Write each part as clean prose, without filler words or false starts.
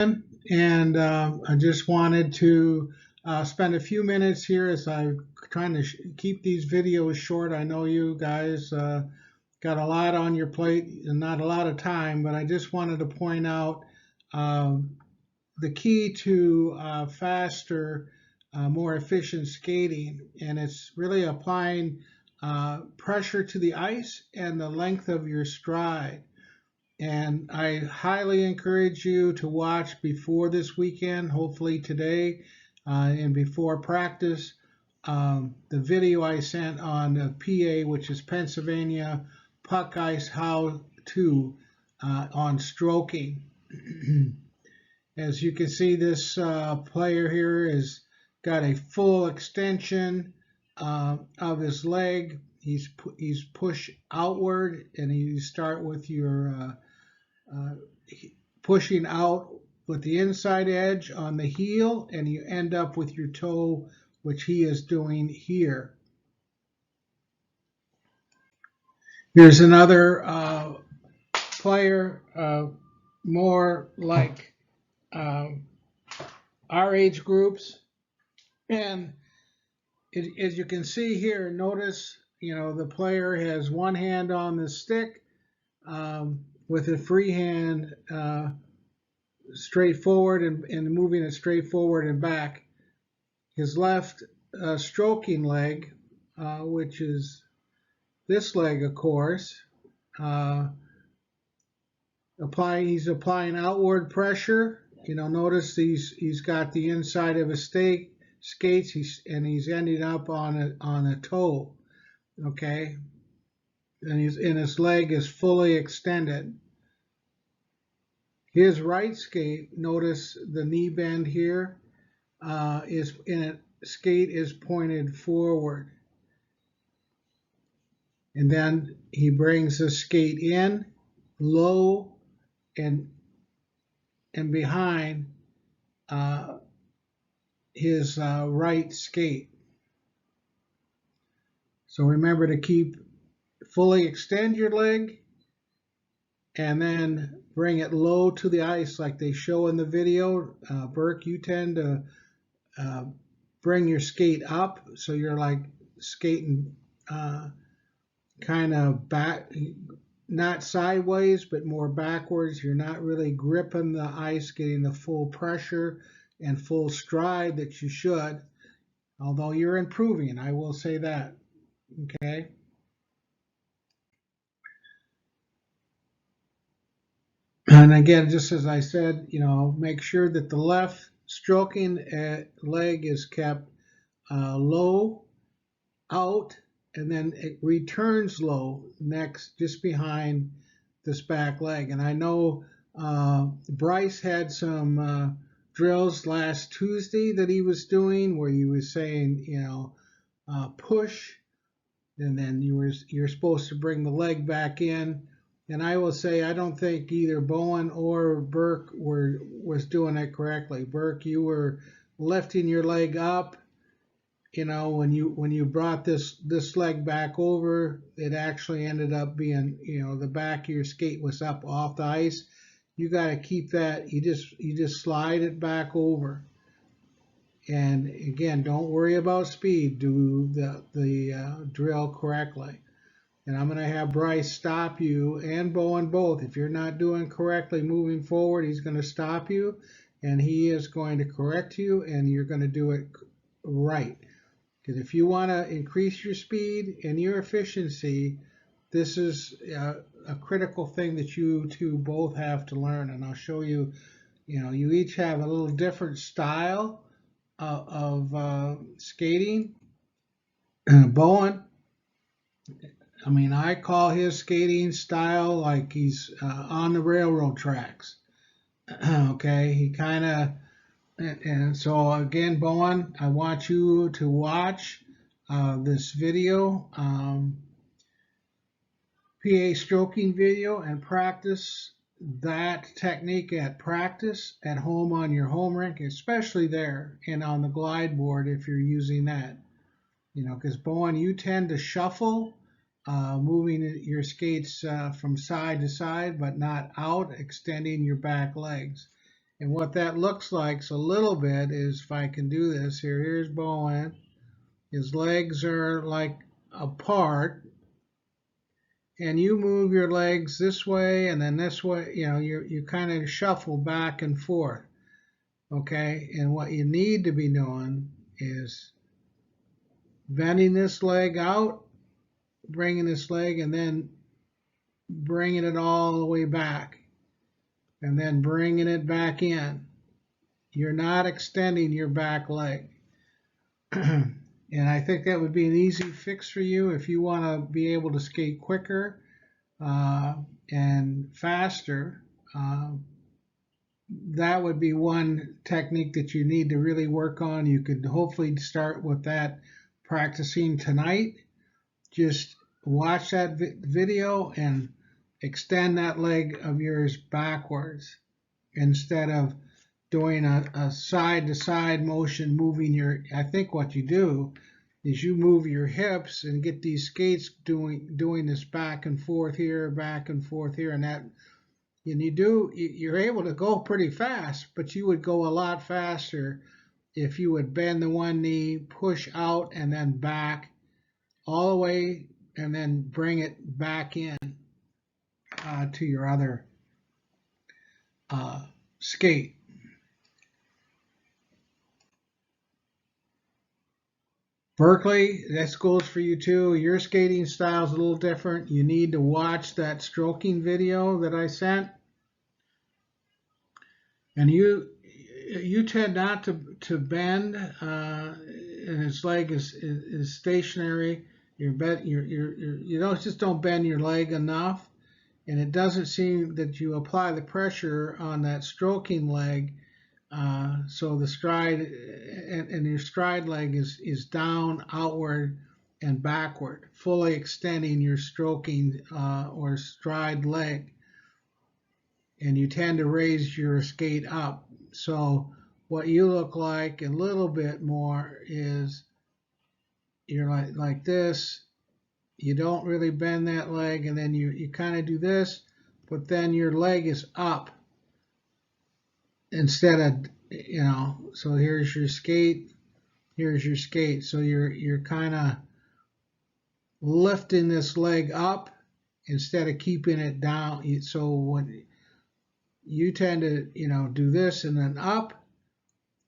And I just wanted to spend a few minutes here as I'm trying to keep these videos short. I know you guys got a lot on your plate and not a lot of time, but I just wanted to point out um, the key to faster, more efficient skating, and it's really applying pressure to the ice and the length of your stride. And I highly encourage you to watch before this weekend, hopefully today, and before practice, the video I sent on the PA, which is Pennsylvania Puck Ice How To on stroking. As you can see, this player here has got a full extension of his leg. He's pushed outward, and you start with your uh, pushing out with the inside edge on the heel, and you end up with your toe, which he is doing here. Here's another player, more like our age groups, and as you can see here, notice the player has one hand on the stick with a free hand straight forward and moving it straight forward and back. His left stroking leg, which is this leg, of course, uh, he's applying outward pressure. Notice he's got the inside of his skates, and he's ending up on a toe. Okay, and his leg is fully extended. His right skate, notice the knee bend here, is in it. Skate is pointed forward, and then he brings the skate in low and behind his right skate. So remember to fully extend your leg and then bring it low to the ice like they show in the video. Burke, you tend to bring your skate up, so you're like skating kind of back, not sideways, but more backwards. You're not really gripping the ice, getting the full pressure and full stride that you should, although you're improving, I will say that. Okay. And again, just as I said, make sure that the left stroking leg is kept low out, and then it returns low next, just behind this back leg. And I know Bryce had some drills last Tuesday that he was doing where he was saying, push, and then you're supposed to bring the leg back in. And I will say I don't think either Bowen or Burke was doing it correctly. Burke, you were lifting your leg up. When you brought this leg back over, it actually ended up being, the back of your skate was up off the ice. You got to keep that. You just slide it back over. And again, don't worry about speed. Do the drill correctly. And I'm going to have Bryce stop you and Bowen both. If you're not doing correctly moving forward, he's going to stop you, and he is going to correct you, and you're going to do it right. Because if you want to increase your speed and your efficiency, this is a critical thing that you two both have to learn. And I'll show you, you each have a little different style of skating. Bowen, I call his skating style like he's on the railroad tracks. Okay, he kind of, and so again, Bowen, I want you to watch this video, PA stroking video, and practice that technique at practice at home on your home rink, especially there, and on the glide board if you're using that. Because Bowen, you tend to shuffle, moving your skates from side to side, but not out, extending your back legs. And what that looks like a little bit is, if I can do this here, here's Bowen. His legs are like apart, and you move your legs this way and then this way. You know, you kind of shuffle back and forth. Okay, and what you need to be doing is bending this leg out, bringing this leg, and then bringing it all the way back, and then bringing it back in. You're not extending your back leg. And I think that would be an easy fix for you if you want to be able to skate quicker and faster. That would be one technique that you need to really work on. You could hopefully start with that practicing tonight. Just watch that video and extend that leg of yours backwards instead of doing a side-to-side motion, moving your. I think what you do is you move your hips and get these skates doing this back and forth here, and that. And you're able to go pretty fast, but you would go a lot faster if you would bend the one knee, push out, and then back all the way, and then bring it back in to your other skate. Berkeley, that goes for you too. Your skating style is a little different. You need to watch that stroking video that I sent. And you tend not to bend, and his leg is stationary. You just don't bend your leg enough, and it doesn't seem that you apply the pressure on that stroking leg. So the stride and your stride leg is down, outward, and backward, fully extending your stroking or stride leg. And you tend to raise your skate up. So what you look like a little bit more is you're like this. You don't really bend that leg, and then you kind of do this, but then your leg is up instead of, so here's your skate, so you're kind of lifting this leg up instead of keeping it down. So when you tend to do this and then up,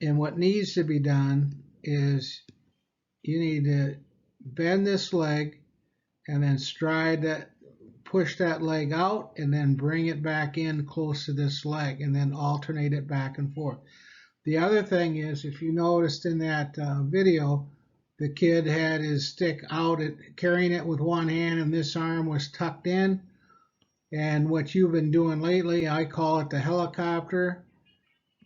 and what needs to be done is you need to bend this leg and then stride that, push that leg out, and then bring it back in close to this leg, and then alternate it back and forth. The other thing is, if you noticed in that video, the kid had his stick out, carrying it with one hand, and this arm was tucked in. And what you've been doing lately, I call it the helicopter.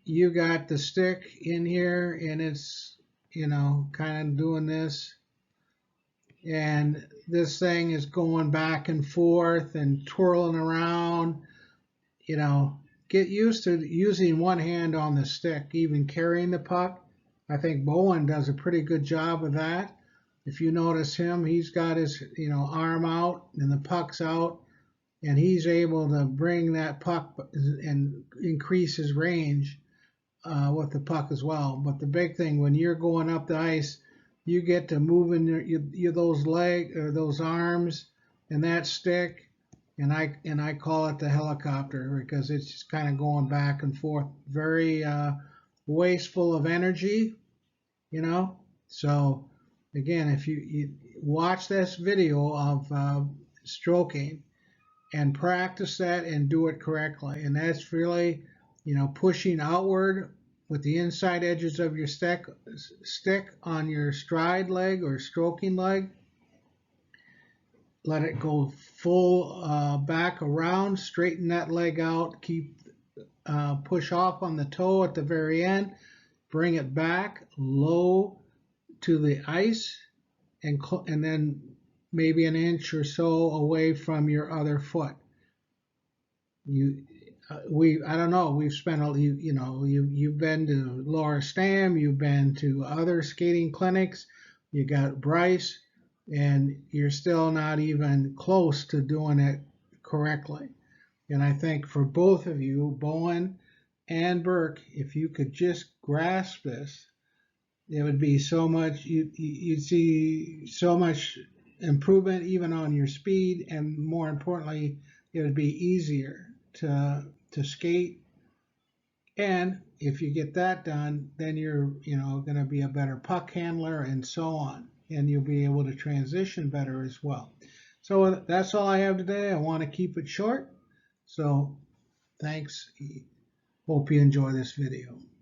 You got the stick in here, and it's, kind of doing this. And this thing is going back and forth and twirling around. Get used to using one hand on the stick, even carrying the puck. I think Bowen does a pretty good job of that. If you notice him, he's got his, arm out and the puck's out, and he's able to bring that puck and increase his range with the puck as well. But the big thing, when you're going up the ice, you get to moving those legs or those arms and that stick, and I call it the helicopter because it's just kind of going back and forth, very wasteful of energy, So again, if you watch this video of stroking and practice that and do it correctly, and that's really pushing outward with the inside edges of your stick on your stride leg or stroking leg. Let it go full back around, straighten that leg out, push off on the toe at the very end, bring it back low to the ice, and then maybe an inch or so away from your other foot. I don't know, we've spent you've been to Laura Stam, you've been to other skating clinics, you got Bryce, and you're still not even close to doing it correctly. And I think for both of you, Bowen and Burke, if you could just grasp this, it would be so much, you'd see so much improvement even on your speed, and more importantly, it would be easier to skate. And if you get that done, then you're, going to be a better puck handler and so on. And you'll be able to transition better as well. So that's all I have today. I want to keep it short. So thanks. Hope you enjoy this video.